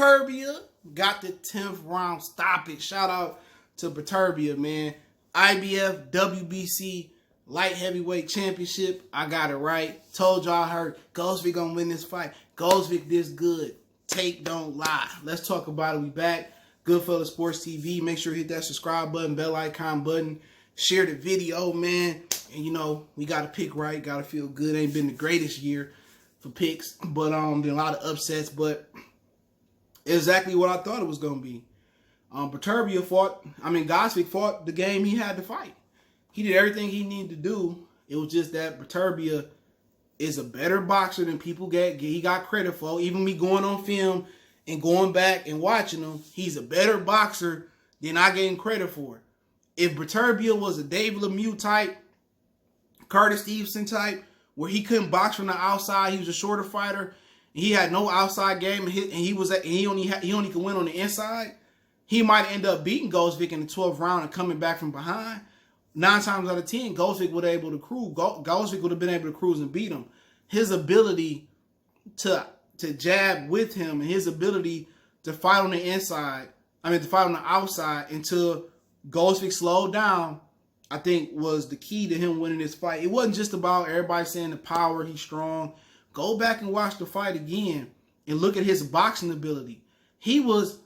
Beterbiev got the 10th round stoppage. Shout out to Beterbiev, man. IBF, WBC, light heavyweight championship. I got it right. Told y'all I heard Gvozdyk gonna win this fight. Gvozdyk this good. Tape don't lie. Let's talk about it. We back. Goodfellas Sports TV. Make sure you hit that subscribe button, bell icon button. Share the video, man. And you know, we got to pick right. Got to feel good. Ain't been the greatest year for picks, but been a lot of upsets, but exactly what I thought it was going to be. Gvozdyk fought the game he had to fight. He did everything he needed to do. It was just that Beterbiev is a better boxer than people he got credit for. Even me going on film and going back and watching him, he's a better boxer than I gave him credit for. If Beterbiev was a David Lemieux type, Curtis Stevenson type, where he couldn't box from the outside, he was a shorter fighter, and he had no outside game, and he only could win on the inside, he might end up beating Gvozdyk in the 12th round and coming back from behind. 9 times out of 10, Gvozdyk would have able to cruise. Gvozdyk would have been able to cruise and beat him. His ability to jab with him and his ability to fight on the inside, to fight on the outside until Gvozdyk slowed down, I think was the key to him winning this fight. It wasn't just about everybody saying the power, he's strong. Go back and watch the fight again and look at his boxing ability. He was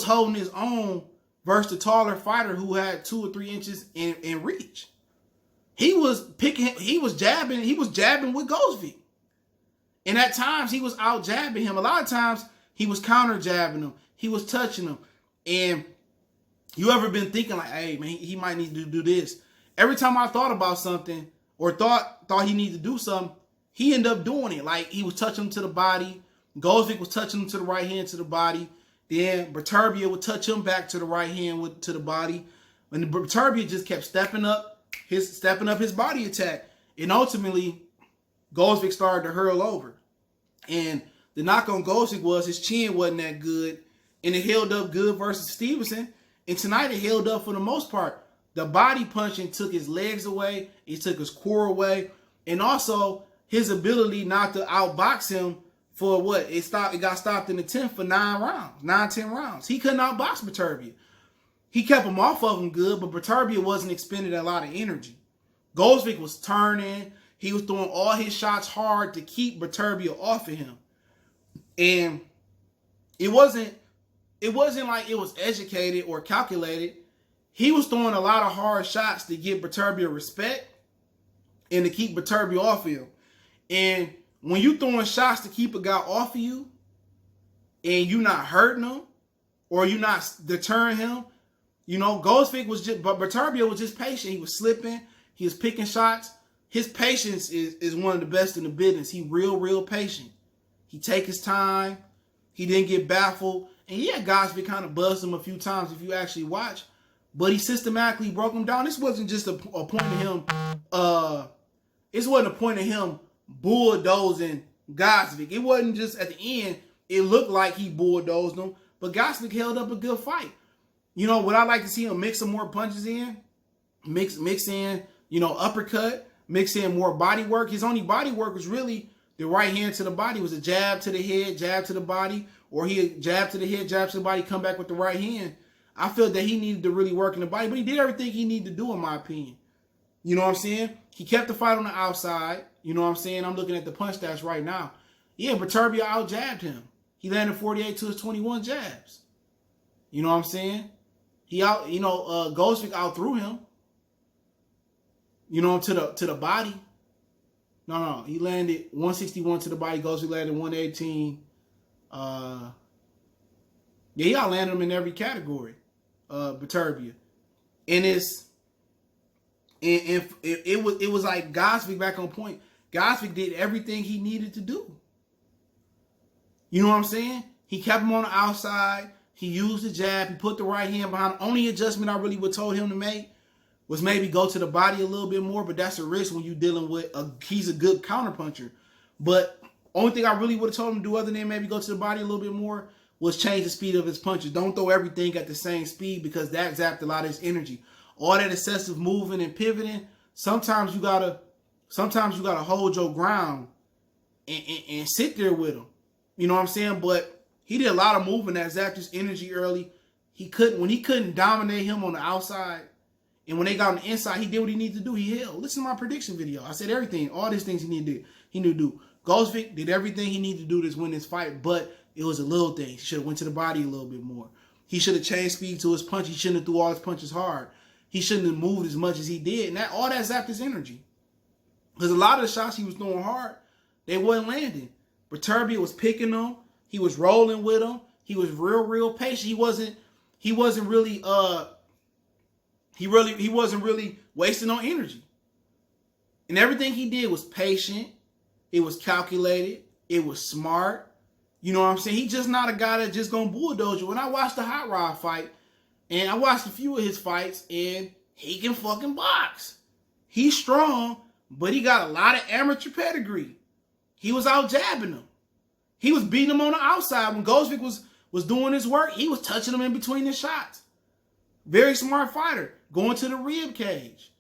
holding his own versus the taller fighter who had 2 or 3 inches in reach. He was jabbing with Gvozdyk. And at times he was out jabbing him. A lot of times he was counter jabbing him. He was touching him. And you ever been thinking like, hey, man, he might need to do this. Every time I thought about something or thought he needed to do something, he ended up doing it. Like he was touching him to the body. Gvozdyk was touching him to the right hand to the body. Then Beterbiev would touch him back to the right hand to the body. And Beterbiev just kept stepping up his body attack. And ultimately, Gvozdyk started to hurl over. And the knock on Gvozdyk was his chin wasn't that good. And it held up good versus Stevenson. And tonight it held up for the most part. The body punching took his legs away. It took his core away. And also his ability not to outbox him for what? It got stopped in the 10th for 10 rounds. He couldn't outbox Beterbiev. He kept him off of him good, but Beterbiev wasn't expending a lot of energy. Gvozdyk was turning. He was throwing all his shots hard to keep Beterbiev off of him. And it wasn't like it was educated or calculated. He was throwing a lot of hard shots to give Beterbiev respect and to keep Beterbiev off of him. And when you throwing shots to keep a guy off of you and you not hurting him or you not deterring him, Beterbiev was just patient. He was slipping. He was picking shots. His patience is one of the best in the business. He real patient. He take his time. He didn't get baffled. And yeah, Gvozdyk kind of buzzed him a few times if you actually watch. But he systematically broke him down. This wasn't just a point of him. This wasn't a point of him bulldozing Gvozdyk. It wasn't just at the end. It looked like he bulldozed him. But Gvozdyk held up a good fight. Would I like to see him mix some more punches in? Mix in, uppercut. Mix in more body work. His only body work was really the right hand to the body. It was a jab to the head, jab to the body. Or he jab to the head, jab to the body, come back with the right hand. I felt that he needed to really work in the body, but he did everything he needed to do, in my opinion. You know what I'm saying? He kept the fight on the outside. You know what I'm saying? I'm looking at the punch stats right now. Yeah, Beterbiev out-jabbed him. He landed 48 to his 21 jabs. You know what I'm saying? Gvozdyk out-threw him. To the body. No. He landed 161 to the body. Gvozdyk landed 118. He outlanded him in every category, Beterbiev. And it was like Gvozdyk back on point. Gvozdyk did everything he needed to do. You know what I'm saying? He kept him on the outside. He used the jab. He put the right hand behind him. Only adjustment I really would told him to make was maybe go to the body a little bit more, but that's a risk when you're dealing with he's a good counterpuncher. But only thing I really would have told him to do other than maybe go to the body a little bit more was change the speed of his punches. Don't throw everything at the same speed because that zapped a lot of his energy. All that excessive moving and pivoting, sometimes you gotta hold your ground and sit there with him. You know what I'm saying? But He did a lot of moving that zapped his energy early. When he couldn't dominate him on the outside, and when they got on the inside, he did what he needed to do. He held. Listen to my prediction video. I said everything, all these things he needed to do. Gvozdyk did everything he needed to do to win this fight, but it was a little thing. He should have went to the body a little bit more. He should have changed speed to his punch. He shouldn't have threw all his punches hard. He shouldn't have moved as much as he did, and all that zapped his energy. Because a lot of the shots he was throwing hard, they wasn't landing. Beterbiev was picking them. He was rolling with them. He was real patient. He wasn't really wasting on energy. And everything he did was patient. It was calculated. It was smart. You know what I'm saying? He's just not a guy that's just gonna bulldoze you. When I watched the Hot Rod fight, and I watched a few of his fights, and he can fucking box. He's strong, but he got a lot of amateur pedigree. He was out jabbing him. He was beating him on the outside. When Gvozdyk was doing his work, he was touching him in between his shots. Very smart fighter. Going to the rib cage.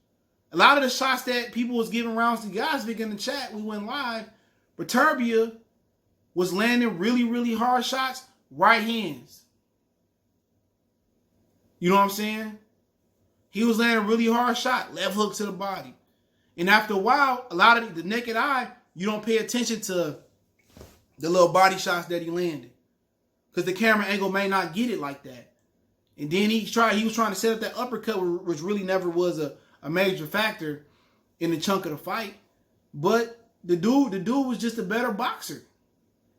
A lot of the shots that people was giving rounds to Gvozdyk in the chat, we went live, Beterbiev was landing really hard shots, right hands. You know what I'm saying? He was landing really hard shot, left hook to the body. And after a while, a lot of the naked eye, you don't pay attention to the little body shots that he landed. Because the camera angle may not get it like that. And then he was trying to set up that uppercut, which really never was a major factor in the chunk of the fight. But the dude was just a better boxer.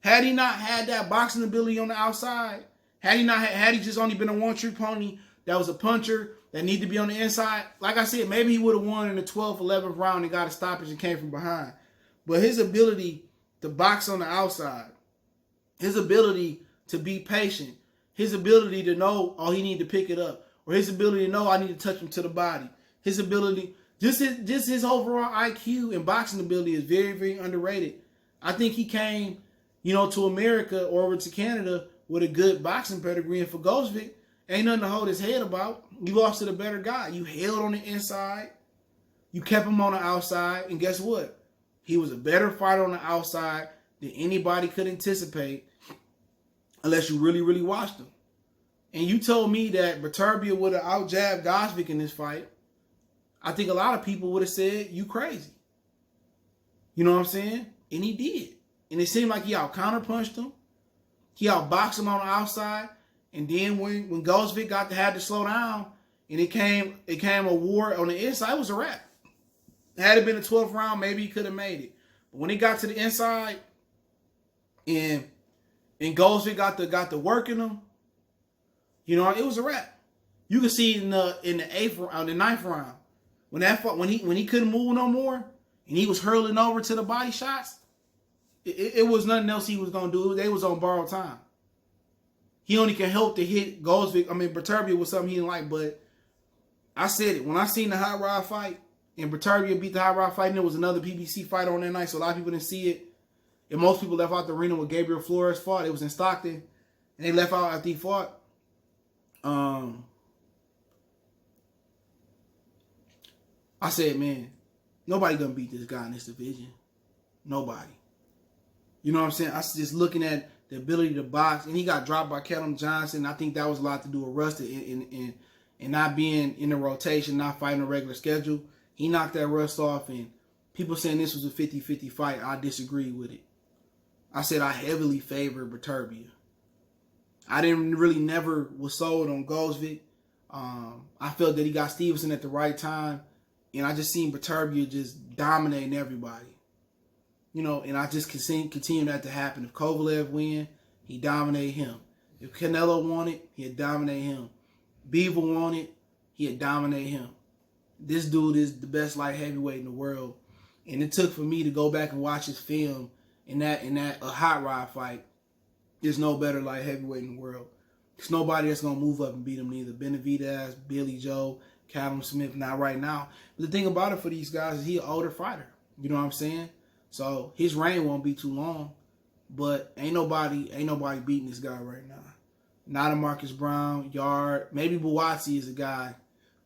Had he not had that boxing ability on the outside, had he just only been a one-trick pony that was a puncher that needed to be on the inside, like I said, maybe he would have won in the 12th, 11th round and got a stoppage and came from behind. But his ability to box on the outside, his ability to be patient, his ability to know, oh, he need to pick it up, or his ability to know I need to touch him to the body, his ability, just his overall IQ and boxing ability is very underrated. I think he came, to America or over to Canada with a good boxing pedigree, and for Gvozdyk, ain't nothing to hold his head about. You lost to the better guy. You held on the inside, you kept him on the outside, and guess what? He was a better fighter on the outside than anybody could anticipate unless you really watched him. And you told me that Beterbiev would have out-jabbed Gvozdyk in this fight. I think a lot of people would have said, you crazy. You know what I'm saying? And he did. And it seemed like he out-counterpunched him. He outboxed him on the outside. And then when Gvozdyk had to slow down and it came a war on the inside, it was a wrap. Had it been a 12th round, maybe he could have made it. But when he got to the inside and Gvozdyk got to working him, it was a wrap. You could see in the 9th round when he couldn't move no more and he was hurling over to the body shots. It was nothing else he was gonna do. They was on borrowed time. He only can help to hit Beterbiev was something he didn't like. But I said it when I seen the Hot Rod fight and Beterbiev beat the Hot Rod fight, and there was another PBC fight on that night, so a lot of people didn't see it. And most people left out the arena when Gabriel Flores fought. It was in Stockton, and they left out after he fought. I said, man, nobody gonna beat this guy in this division. Nobody. You know what I'm saying? I was just looking at the ability to box, and he got dropped by Callum Johnson. I think that was a lot to do with Rust and not being in the rotation, not fighting a regular schedule. He knocked that Rust off, and people saying this was a 50-50 fight. I disagree with it. I said I heavily favor Beterbiev. I never was sold on Gvozdyk. I felt that he got Stevenson at the right time, and I just seen Beterbiev just dominating everybody. And I just continue that to happen. If Kovalev win, he dominate him. If Canelo won it, he'd dominate him. Beaver won it, he'd dominate him. This dude is the best light heavyweight in the world. And it took for me to go back and watch his film in that Hot Rod fight. There's no better light heavyweight in the world. There's nobody that's going to move up and beat him neither. Benavidez, Billy Joe, Callum Smith, not right now. But the thing about it for these guys is he's an older fighter. You know what I'm saying? So his reign won't be too long. But ain't nobody beating this guy right now. Not a Marcus Brown, Yard. Maybe Buatsi is a guy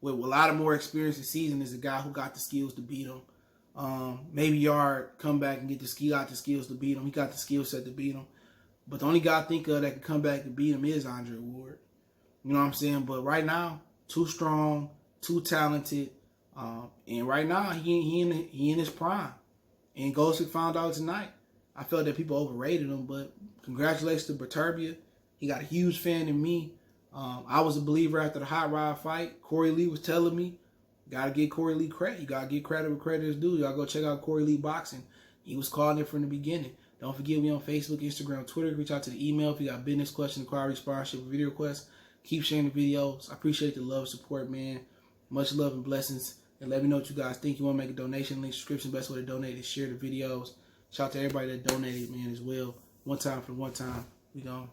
with a lot of more experience this season, is a guy who got the skills to beat him. Maybe Yard come back and got the skills to beat him. He got the skill set to beat him. But the only guy I think of that can come back and beat him is Andre Ward. You know what I'm saying? But right now, too strong, too talented, and right now he in his prime. And Gvozdyk found out tonight. I felt that people overrated him, but congratulations to Beterbiev. He got a huge fan in me. I was a believer after the Hot Rod fight. Corey Lee was telling me, gotta give Corey Lee credit. You gotta give credit where credit is due. Y'all go check out Corey Lee Boxing. He was calling it from the beginning. Don't forget we on Facebook, Instagram, Twitter. Reach out to the email if you got business questions, inquiries, sponsorship, video requests. Keep sharing the videos. I appreciate the love, support, man. Much love and blessings. And let me know what you guys think. You want to make a donation, link description. Best way to donate is share the videos. Shout out to everybody that donated, man, as well. One time for one time. We gone.